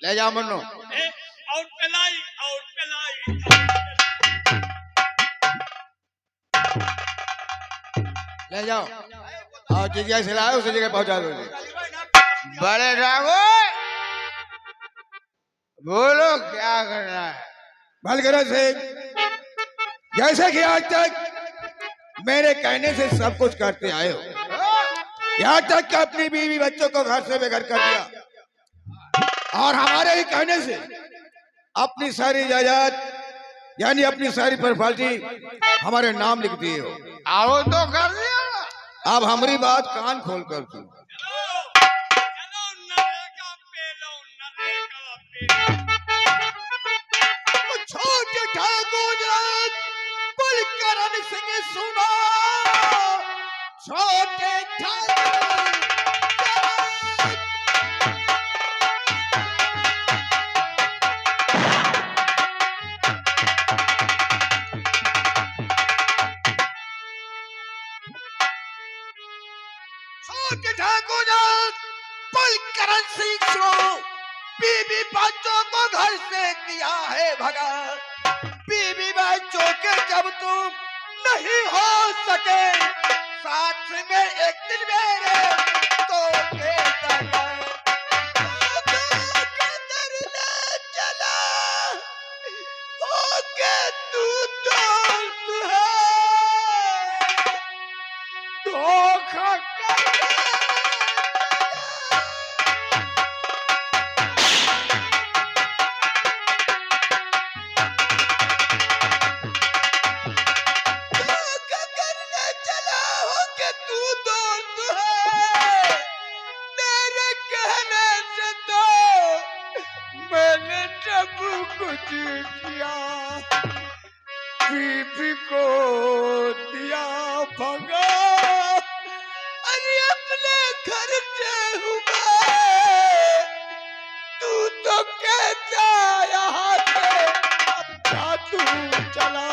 ले जाओ मन्नो। और पिलाई और पिलाई। ले जाओ और जिस जगह से लाए उसी जगह पहुंचा दो। बड़े ड्रागो बोलो क्या करना है? बलगरज सिंह, जैसे कि आज तक मेरे कहने से सब कुछ करते आए हो, यहाँ तक कि अपनी बीवी बच्चों को घर से बेघर कर दिया और हमारे ही कहने से अपनी सारी जायदाद यानी अपनी सारी प्रॉपर्टी हमारे नाम लिख दिए हो। आओ तो कर दिया। अब हमारी बात कान खोल कर सुन। चलो नरेगा पेलो नरेगा पेलो। छोटे ठाकुर बलकरण सिंह सुना, छोटे ठाकुर ठाकुर बलकरण सिंह सुनो, बीबी बच्चों को घर से दिया है भगा, बीबी बच्चों के जब तुम नहीं हो सके साथ में एक दिन मेरे तो के चला हो के तू दोस्त है धोखा कुछ किया बीबी को दिया भगा, अरे अपने घर से हुआ तू तो कहता यहाँ से अब क्या तू चला।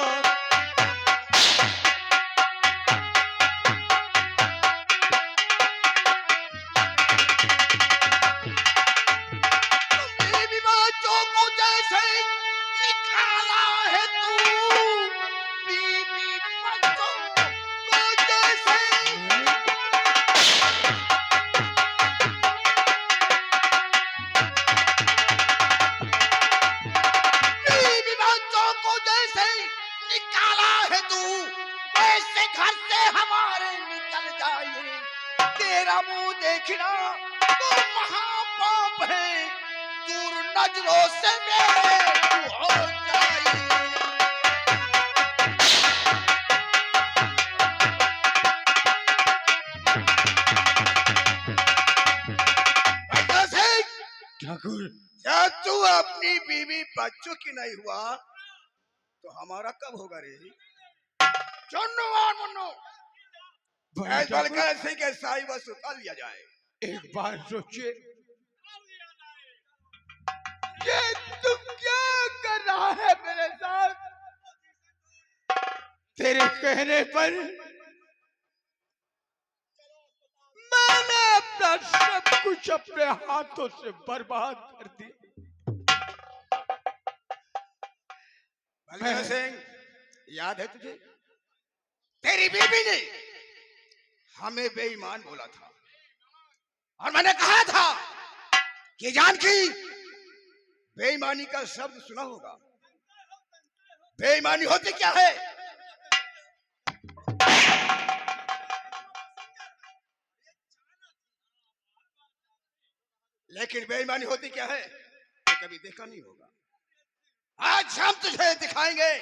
तेरा मुंह देखना तो महापाप है, दूर नजरों से मेरे तू हो जाए। ठाकुर, क्या तू अपनी बीवी बच्चों की नहीं हुआ तो हमारा कब होगा रे? चुन्नू और मुन्नू बलकर सिंह के साई बस उतार लिया जाए। एक बार सोचिए, ये तुम क्या कर रहा है मेरे साथ? तेरे कहने पर मैंने अपना सब कुछ अपने हाथों से बर्बाद कर दिया। बलकर सिंह, याद है तुझे तेरी बीबी ने हमें बेईमान बोला था और मैंने कहा था कि जानकी बेईमानी का शब्द सुना होगा। बेईमानी होती क्या है? लेकिन बेईमानी होती क्या है तो कभी देखा नहीं होगा। आज हम तुझे दिखाएंगे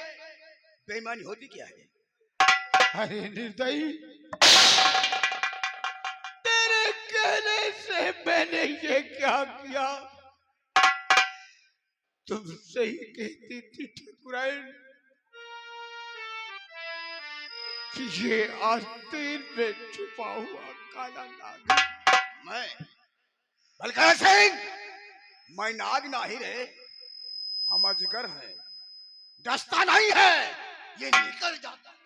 बेईमानी होती क्या है। अरे निर्दयी, तेरे कहने से मैंने ये क्या किया? तुम सही कहती थी ठाकुराइन कि ये आस्तीन में छुपा हुआ काला नाग। मैं बलकर सिंह, मैं नाग नहीं रे, हम अजगर हैं, डसता नहीं है, ये निकल जाता है।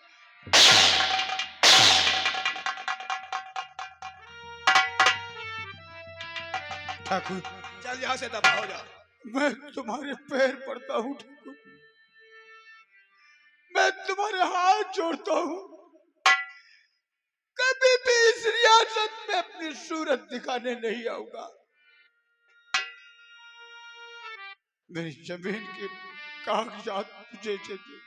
ठाकुर चल यहाँ से दफा हो जा। मैं तुम्हारे पैर पड़ता हूँ ठाकुर, मैं तुम्हारे हाथ जोड़ता हूँ, कभी भी इस रियासत में अपनी सूरत दिखाने नहीं आऊंगा। मेरी जमीन के कागजात मुझे चाहिए,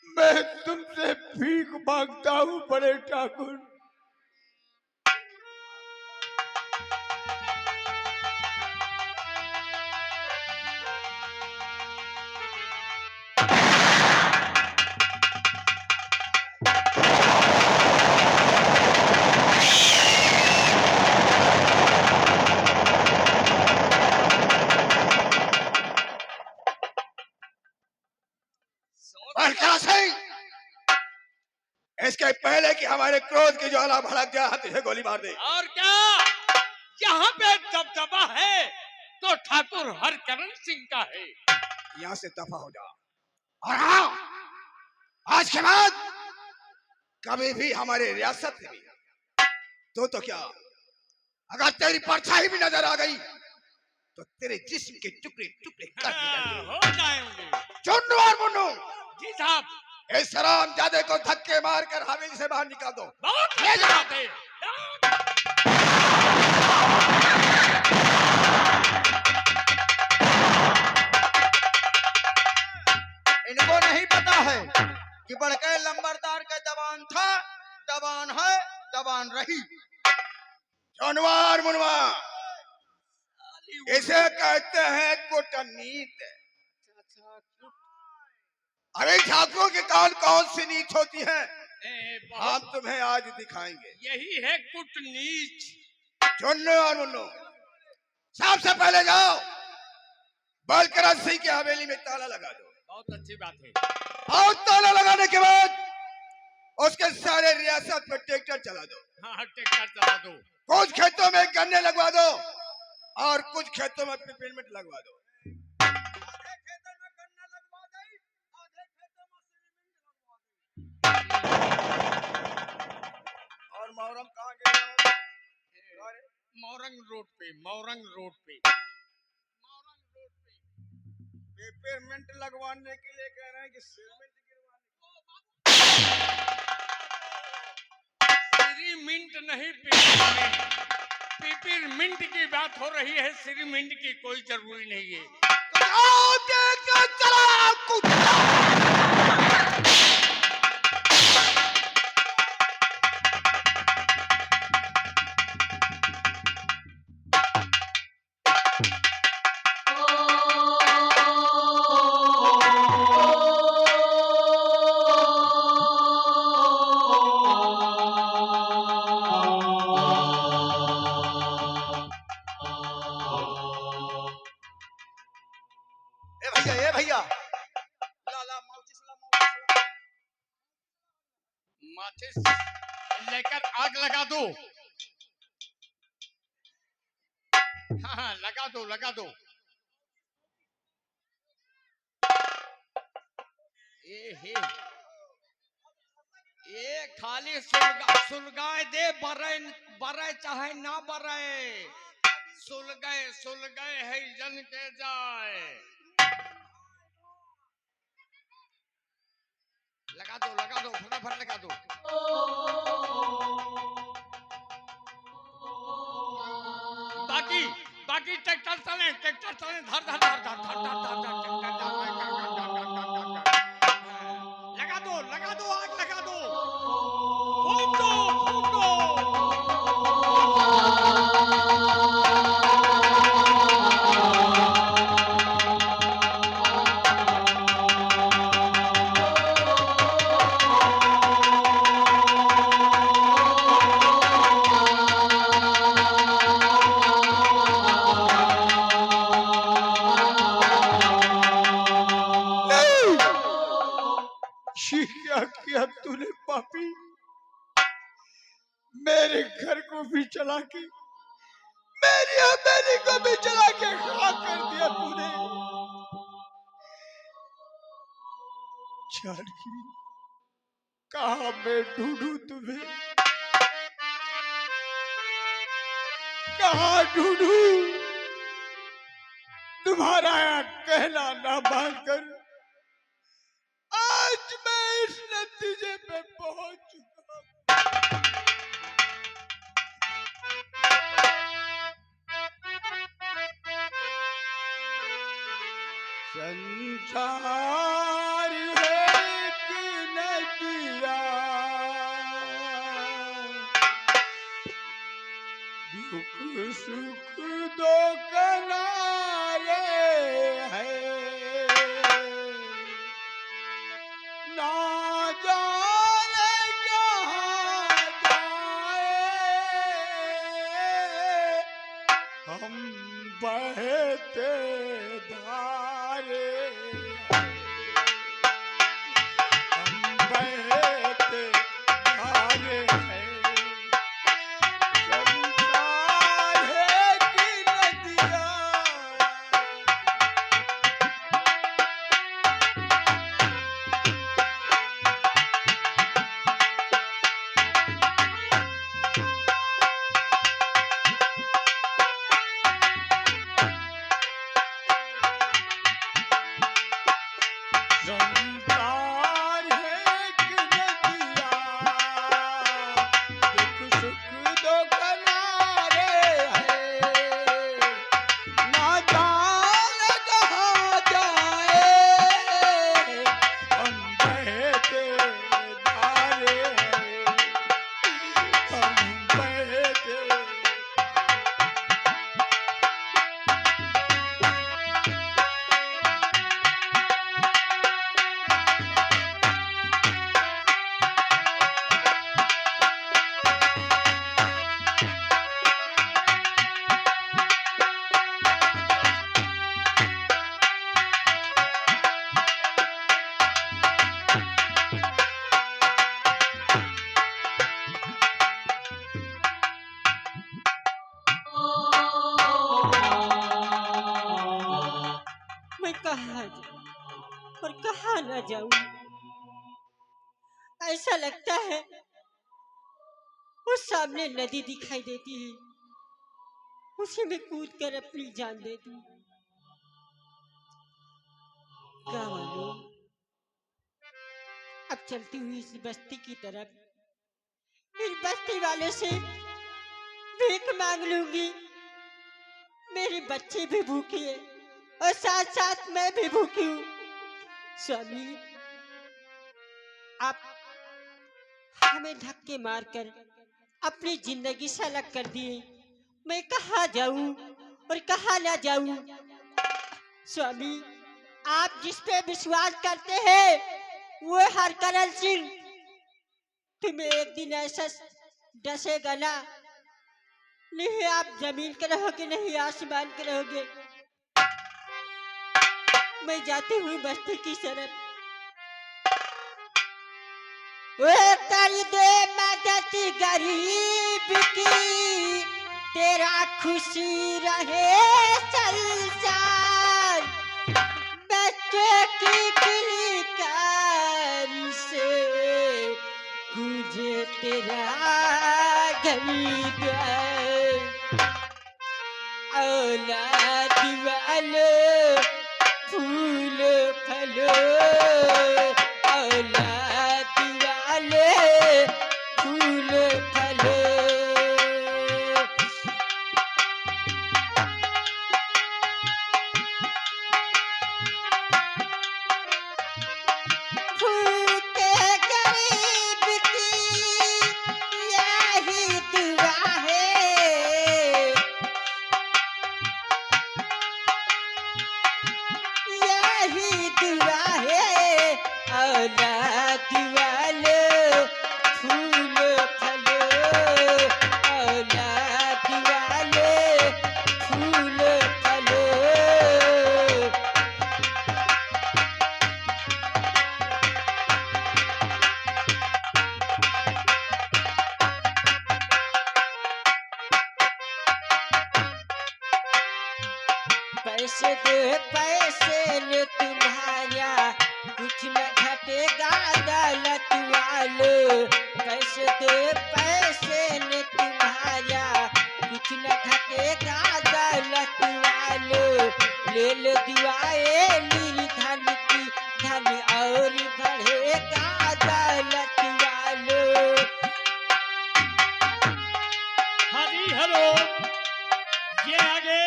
मैं तुमसे भीख मांगता हूँ बड़े ठाकुर। प्रकाश है, इसके पहले कि हमारे क्रोध की ज्वाला भड़क जाए तुझे गोली मार दे। और क्या यहाँ पे दबदबा है तो ठाकुर हरकरण सिंह का है। यहाँ से दफा हो जा। और हाँ, आज के बाद कभी भी हमारे रियासत में भी तो क्या अगर तेरी परछाई भी नजर आ गई तो तेरे जिस्म के टुकड़े टुकड़े कर दिए जाएंगे। हो जाएंगे। चुन्नू और मुन्नू, जी साहब, इस हरामजादे को धक्के मारकर हवेली से बाहर निकाल दो। बहुत ले अच्छी जा। बात है। इनको नहीं पता है कि बड़के लंबरदार का दबान था, दबान है, दबान रही। जानवर मुनवा, इसे कहते हैं कूटनीति। अरे ठाकुर के कान कौन सी नीच होती है, हम तुम्हें आज दिखाएंगे। यही है कूटनीच। चुन्नू और मुन्नू, सबसे पहले जाओ बलकरण सिंह की हवेली में ताला लगा दो। बहुत अच्छी बात है। और ताला लगाने के बाद उसके सारे रियासत में ट्रैक्टर चला दो। हाँ, ट्रैक्टर चला दो। कुछ खेतों में गन्ने लगवा दो और कुछ खेतों में पिपरमिंट लगवा दो। और मोहरम कहाँ गए? मौरंग रोड पे, मौरंग रोड पे, मौरंग रोड पे। पेपरमिंट लगवाने के लिए कह रहे हैं कि सीमेंट सिरीमिंट नहीं, पिपरमिंट। पिपरमिंट की बात हो रही है, सिरीमिंट की कोई जरूरी नहीं है। ए भैया, माचिस लेकर आग लगा दो। हाँ हाँ, लगा दो, लगा दो। ये खाली सुलगाए दे, बरे चाहे ना बरे, सुलगाए है जन के जाए। लगा दो, फटाफट लगा दो। बाकी ट्रैक्टर चले, धर धर धर धर धर धर धर लगा दो, आग लगा दो, फूंक दो। क्या किया तूने पापी, मेरे घर को भी चला के, मेरी हवेली को भी चला के खाक कर दिया तूने। जानकी, कहाँ मैं ढूंढूं तुम्हें, कहाँ ढूंढूं? तुम्हारा कहना ना मानकर आज मैं इस नतीजे पे पहुंच चुका। संसार है कि नदिया, दुख सुख दो किनारे है, ना जाने कहाँ जाए हम बहते धारे, हम बहते धारे हैं। संसार है कि नदिया, संसार है कि नदिया, दुख सुख दो किनारे है, ना जाने कहाँ जाए हम बहते धारे हैं, हम बहते। मैं कहाँ जाऊं और कहाँ न जाऊं? ऐसा लगता है उस सामने नदी दिखाई देती है, उसी में कूद कर अपनी जान दे दूं। गाँव वालों, अब चलती हुई इस बस्ती की तरफ, इस बस्ती वाले से भीख मांग लूंगी। मेरी बच्ची भी भूखी है और साथ साथ मैं भी भूखी हूँ। स्वामी, आप हमें धक्के मारकर अपनी जिंदगी से अलग कर दिए। मैं कहाँ जाऊं और कहाँ ना जाऊं? स्वामी, आप जिस पे विश्वास करते हैं वो हरकरन सिंह, तुम्हें एक दिन ऐसा डसेगा ना, नहीं आप जमीन के रहोगे नहीं आसमान के रहोगे। मैं जाती हुई बस्ती की तरफ। वो कर दे मदद गरीब की, तेरा खुशी रहे संसार। बच्चे की किलकारी से गुजे तेरा गरीब है। औलाद वाले फूल फलो, औलाद वाले फूल फलो। भूखे गरीब की यही दुआ है, यही दुआ है। औलाद वाले फूल फलो, औलाद वाले फूल फलो। पैसे दे पैसे ले तुम्हारा, कुछ न घटेगा दौलत वालो। पैसे दे पैसे ले तुम्हारा, कुछ न घटेगा दौलत वालो। ले लो दुआए मेरी धन की धन और बढ़ेगा दौलत वालों। हाँ जी हेलो, ये आगे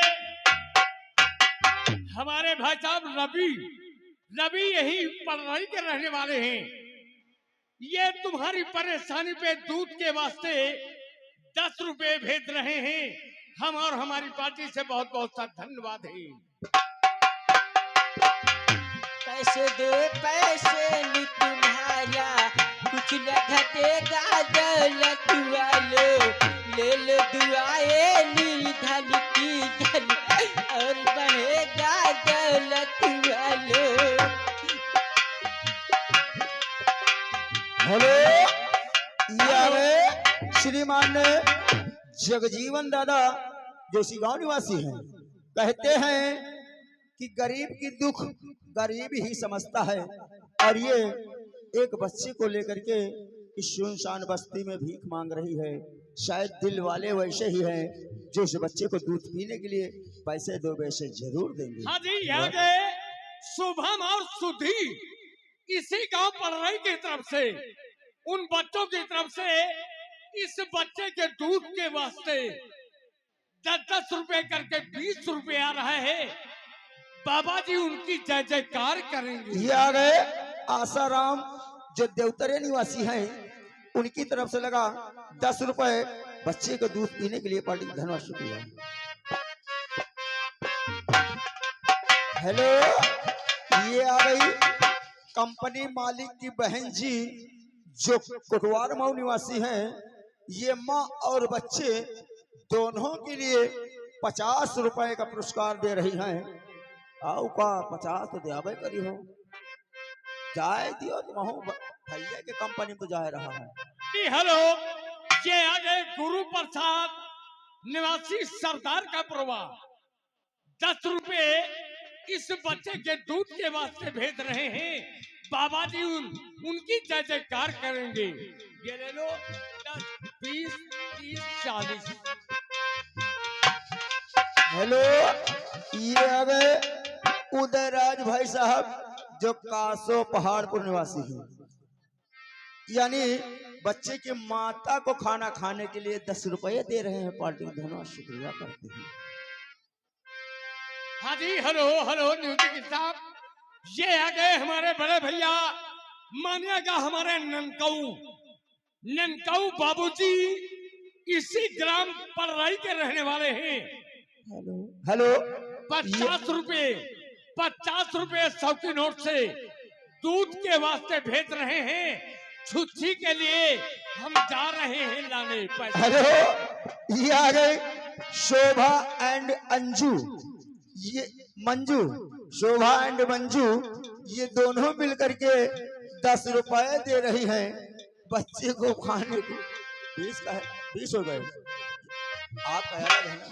हमारे भाई साहब रवि यही पढ़ाई के रहने वाले हैं। ये तुम्हारी परेशानी पे दूध के वास्ते 10 रुपए भेज रहे हैं। हम और हमारी पार्टी से बहुत बहुत सा धन्यवाद है। पैसे दो पैसे नी तुम्हारा कुछ न घटेगा दौलत वालों। ले लो दुआए नी धन की धन और बढ़ेगा दौलत वालों। हेलो, ये आ गए श्रीमान जगजीवन दादा जो गांव निवासी हैं। कहते हैं कि गरीब की दुख गरीब ही समझता है, और ये एक बच्चे को लेकर के इस सुनसान बस्ती में भीख मांग रही है। शायद दिल वाले वैसे ही हैं जो इस बच्चे को दूध पीने के लिए पैसे दो पैसे जरूर देंगे। हाँ जी, यहाँ गए शुभम और सुधी इसी गांव पढ़ाई की तरफ से उन बच्चों की तरफ से इस बच्चे के दूध के वास्ते 10-10 रुपए करके 20 रुपए आ रहा है। बाबा जी उनकी जय जयकार करेंगे। ये आ गए आसाराम जो देवतरे निवासी हैं, उनकी तरफ से लगा 10 रुपए बच्चे को दूध पीने के लिए। पार्टी का धन्यवाद, शुक्रिया। हेलो, ये आ गई कंपनी मालिक की बहन जी जो कोटवार मऊ निवासी हैं। ये माँ और बच्चे दोनों के लिए 50 रुपए का पुरस्कार दे रही हैं। आओ का 50 तो दियाबे करी हो, जाए दियो तुम भैया के कंपनी में जा रहा है। हेलो, ये आ गए गुरु प्रसाद निवासी सरदार का परिवार 10 रुपए इस बच्चे के दूध के वास्ते भेज रहे हैं। बाबा जी उनकी जय जयकार करेंगे। ये ले लो 10, 20, 30, 40। हेलो, ये आ गए उदयराज भाई साहब जो कासो पहाड़पुर निवासी हैं। यानी बच्चे की माता को खाना खाने के लिए 10 रुपए दे रहे हैं। पार्टी का धन्यवाद, शुक्रिया करते हैं। हाँ जी हेलो न्यूज साहब, ये आ गए हमारे बड़े भैया मानिएगा हमारे ननकाऊ बाबूजी इसी ग्राम पढ़ाई के रहने वाले हैं। हेलो, 50 रुपए 100 की नोट से दूध के वास्ते भेज रहे हैं। छुच्छी के लिए हम जा रहे हैं लाने पैसे। हेलो, ये आ गए शोभा एंड अंजू, ये मंजू, शोभा एंड मंजू, ये दोनों मिलकर के 10 रुपए दे रही हैं बच्चे को खाने को। 20 का है, 20 हो गए। आप कह रहे हैं ना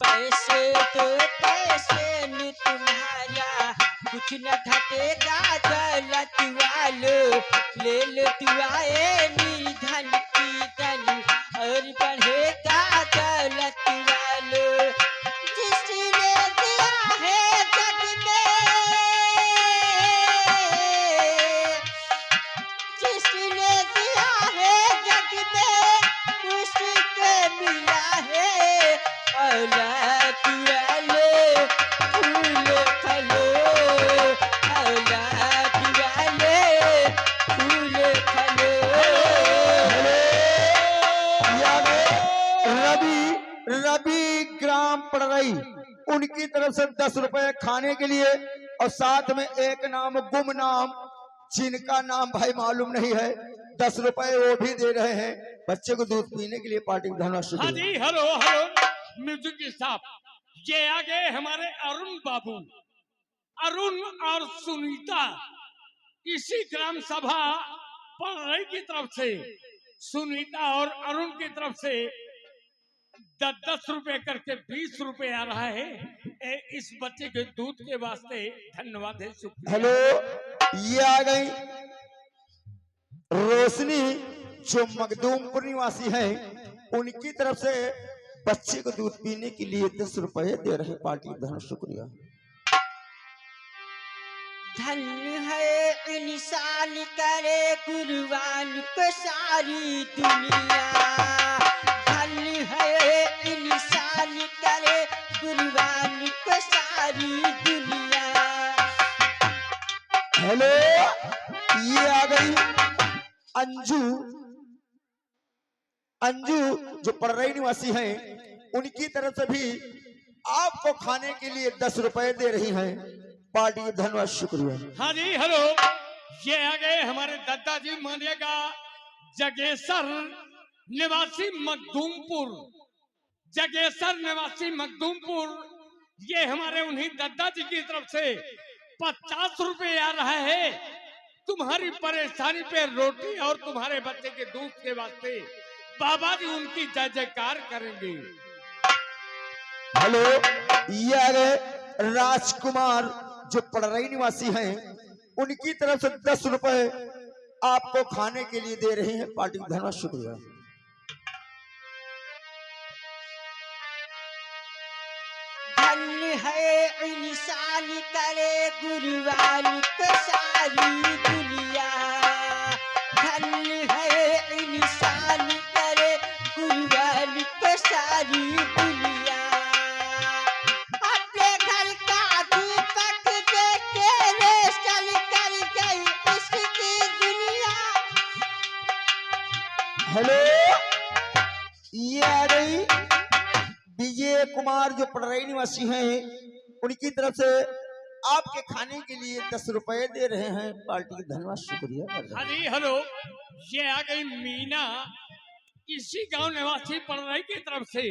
पैसे तो पैसे नी तुम्हारा कुछ न घटेगा दौलत वालों। ले लो दुआए नी धन की धन और बढ़ेगा दौलत वालों। जिसने दिया है जग में, जिसने दिया है जग में उसके मिला है औलाद वाले फूल फलो। औलाद वाले फूल फलो। रवि ग्राम पड़रई उनकी तरफ से 10 रुपए खाने के लिए, और साथ में एक नाम गुमनाम जिनका नाम भाई मालूम नहीं है 10 रुपए वो भी दे रहे हैं बच्चे को दूध पीने के लिए। पार्टी का धन्यवाद, हाँ जी शुक्रिया। हेलो म्यूजिक साहब, ये आ गए हमारे अरुण बाबू। अरुण और सुनीता इसी ग्राम सभा पढ़ाई की तरफ से सुनीता और अरुण की तरफ से 10-10 रुपए करके 20 रुपए आ रहा है इस बच्चे के दूध के वास्ते। धन्यवाद है, शुक्रिया। हेलो, ये आ गई रोशनी जो मखदूमपुर निवासी हैं, उनकी तरफ से बच्चे को दूध पीने के लिए 10 रुपए दे रहे पार्टी धन शुक्रिया। धन्य है इंसान करे कुर्बान को सारी दुनिया। धन्य है इंसान करे कुर्बान को सारी दुनिया। हेलो, ये आ गई अंजू। अंजू जो पररई निवासी हैं, उनकी तरफ से भी आपको खाने के लिए 10 रुपए दे रही हैं पार्टी की धन्यवाद शुक्रिया। हाँ जी हेलो, ये आ गए हमारे दादाजी मानिएगा जगेसर निवासी मखदूमपुर। जगेसर निवासी मखदूमपुर, ये हमारे उन्हीं दादाजी की तरफ से 50 रुपए आ रहा है तुम्हारी परेशानी पे रोटी और तुम्हारे बच्चे के दूध के वास्ते। बाबा जी उनकी जय जयकार करेंगे। हेलो, ये आ गए राजकुमार जो पड़रई निवासी हैं, उनकी तरफ से 10 रुपए आपको खाने के लिए दे रहे हैं पार्टी का धन्यवाद शुक्रिया। धन्य है इंसान करे कुर्बान को सारी दुनिया। धन्य है इंसान करे कुर्बान को सारी दुनिया। अपने घर का दीपक देख के रोशन कर गई उसकी दुनिया। हेलो, ये आ गई विजय कुमार जो पड़रई निवासी हैं, उनकी तरफ से आपके खाने के लिए 10 रुपए दे रहे हैं पार्टी का धन्यवाद शुक्रिया। हाँ जी हेलो, ये आ गई मीना इसी गांव निवासी पड़रई की तरफ से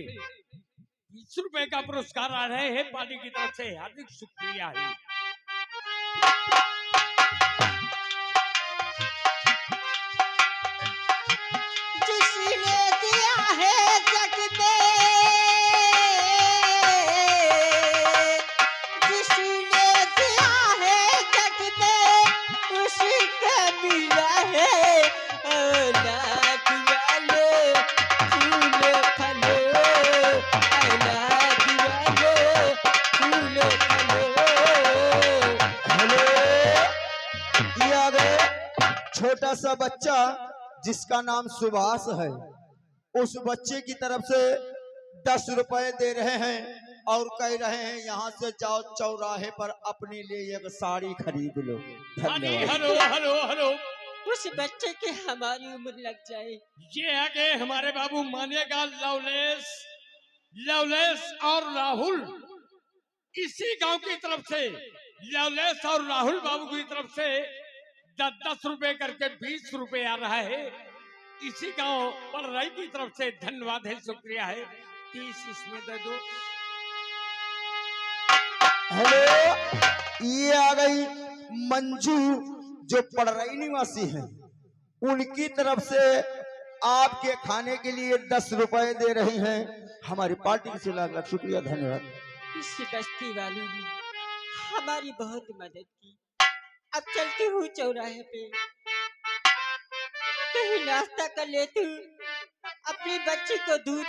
20 रुपए का पुरस्कार आ रहे हैं पार्टी की तरफ से। हार्दिक शुक्रिया है। जिसने दिया है जग में, जिसने दिया है जग में उसी का मिला है औलाद वाले फूल फलो। औलाद वाले फूल फलो। हेलो, ये आ गए छोटा सा बच्चा जिसका नाम सुभाष है, उस बच्चे की तरफ से 10 रुपए दे रहे हैं और कह रहे हैं यहाँ से जाओ चौराहे पर अपने लिए एक साड़ी खरीद लो। हाँ जी धन्यवाद। हेलो हेलो हेलो, उस बच्चे की हमारी उम्र लग जाए। ये आगे हमारे बाबू मानिएगा लवलेश लवलेश और राहुल इसी गांव की तरफ से। लवलेश और राहुल बाबू की तरफ से 10-10 रुपए करके 20 रुपए आ रहा है इसी गांव पड़रई की तरफ से। धन्यवाद है, शुक्रिया है। 30 इसमें दे दो। हेलो, ये आ गई मंजू जो पड़रई निवासी हैं, उनकी तरफ से आपके खाने के लिए 10 रुपए दे रही हैं हमारी पार्टी से। लाख लाख शुक्रिया, धन्यवाद। इस बस्ती वालों ने हमारी बहुत मदद की। अब चलती हूँ चौराहे पे, कहीं नाश्ता कर लेती हूँ, अपनी बच्ची को दूध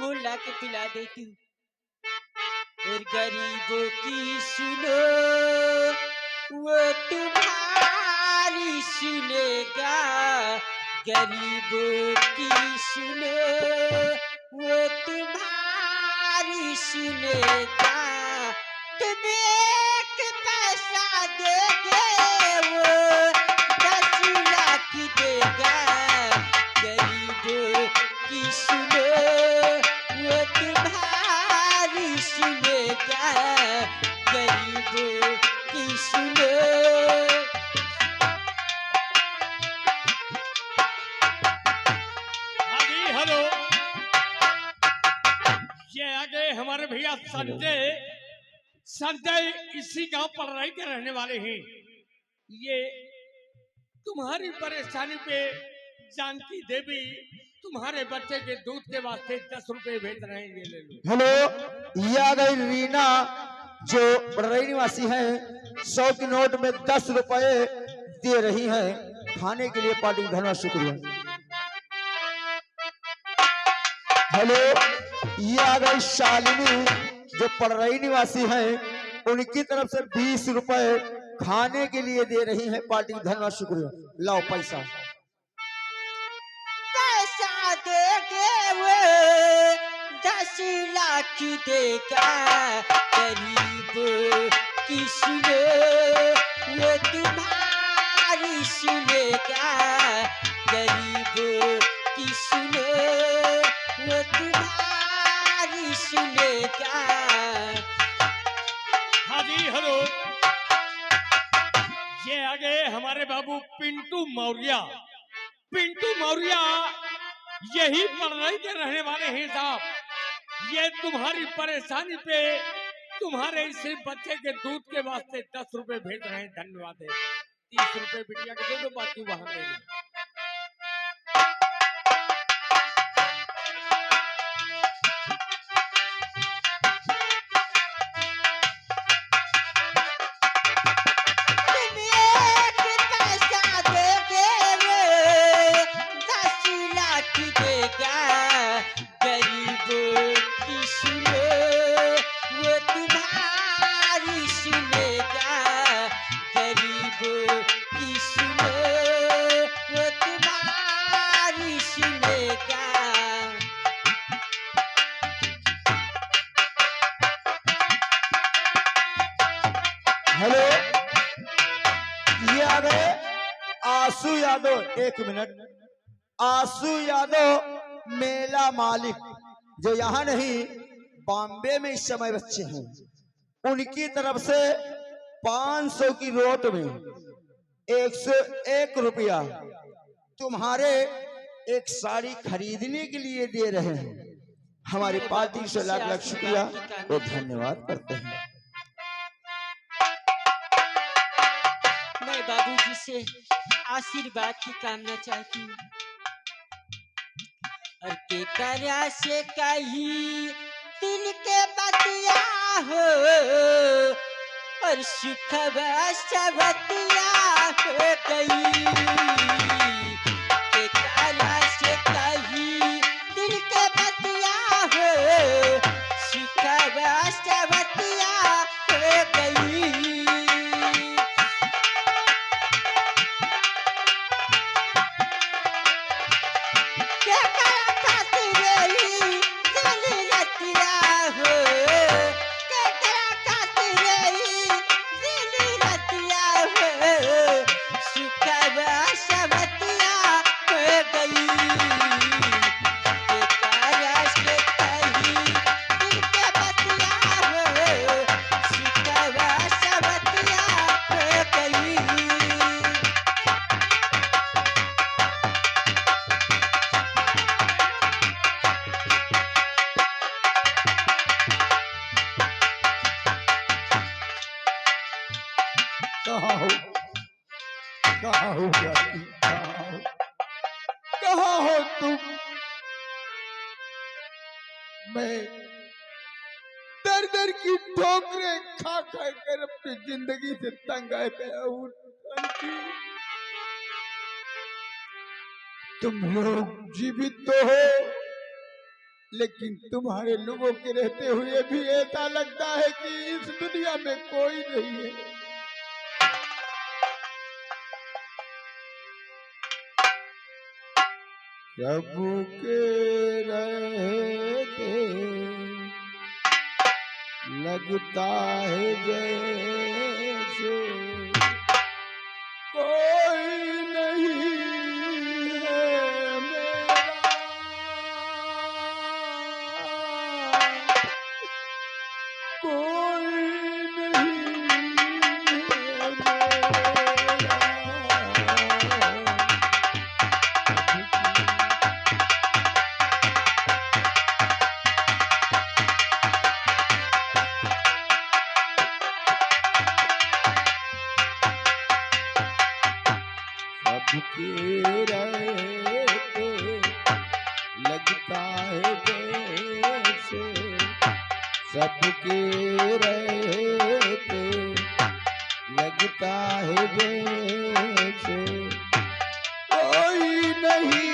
मूल ला के पिला देती हूँ। और गरीबों की सुनो वो तुम्हारी सुनेगा। गरीबों की सुनो वो तुम्हारी सुनेगा। तुम एक पैसा दोगे वो 10 लाख देगा। गरीबों की सुनो वो तुम्हारी सुनेगा। गरीबों की सुनो। हाँ जी हेलो, ये आगे हमारे भैया संजय संजय इसी गांव पड़रई के रहने वाले हैं। ये तुम्हारी परेशानी पे जानकी देवी तुम्हारे बच्चे के दूध के वास्ते 10 रुपए भेज रहे हैं, ये ले लो। हेलो, ये आ गई रीना जो पड़रई निवासी हैं, 100 के नोट में 10 रुपए दे रही हैं खाने के लिए। पार्टी का धन्यवाद शुक्रिया। हेलो, ये आ गई शालिनी जो पड़रई निवासी हैं, उनकी तरफ से 20 रुपए खाने के लिए दे रही हैं पार्टी। धन्यवाद, शुक्रिया। लाओ पैसा। पैसा देगे वो 10 लाख देगा, गरीब की सुनो वो तुम्हारी सुनेगा, गरीब की सुनो वो तुम्हारी सुनेगा। हाँ जी, हेलो। ये आगे हमारे बाबू पिंटू मौर्य। पिंटू मौर्य यही पढ़ाई के रहने वाले हैं साहब। ये तुम्हारी परेशानी पे तुम्हारे इस बच्चे के दूध के वास्ते 10 रुपए भेज रहे हैं। धन्यवाद है। 30 रुपए बिटिया के दे दो, बाकी वहां दे दो। हेलो, ये आ गए आशु यादव। 1 मिनट। आशु यादव मेला मालिक, जो यहाँ नहीं बॉम्बे में इस समय बच्चे हैं, उनकी तरफ से 500 की नोट में 101 रुपया तुम्हारे एक साड़ी खरीदने के लिए दे रहे हैं। हमारी पार्टी से लाख लाख शुक्रिया और धन्यवाद करते हैं। मैं बाबूजी से आशीर्वाद की कामना चाहती हूँ, और के करा से कही दिल के बतिया हो, और सुख बतिया हो गई। के करा से कही दिल के बतिया हो, सुख बतिया हो गई। कहाँ हो तुम? मैं दर दर की ठोकरें खा खा कर अपनी जिंदगी से तंग आ गया हूँ। तुम लोग जीवित तो हो, लेकिन तुम्हारे लोगों के रहते हुए भी ऐसा लगता है कि इस दुनिया में कोई नहीं है। सबके रहते लगता है जैसे कोई नहीं है मेरा, कोई नहीं है मेरा। सबके रहते लगता है जैसे, सबके रहते लगता है जैसे कोई नहीं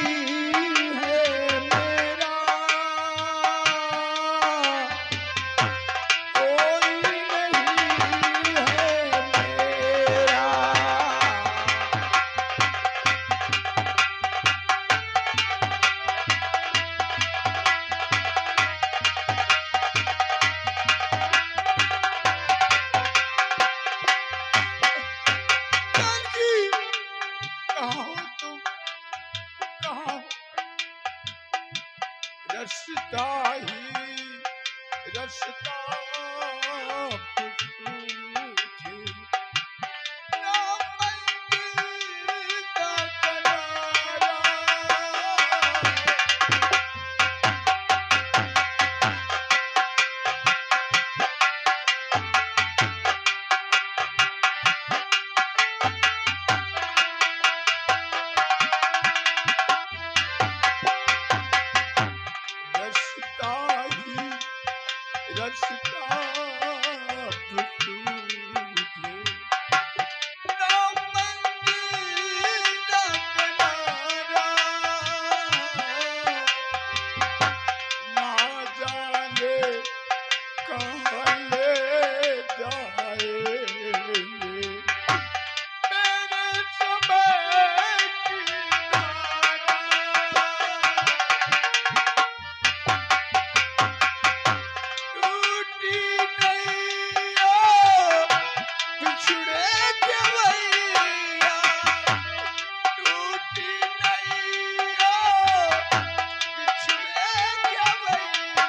है मेरा, हो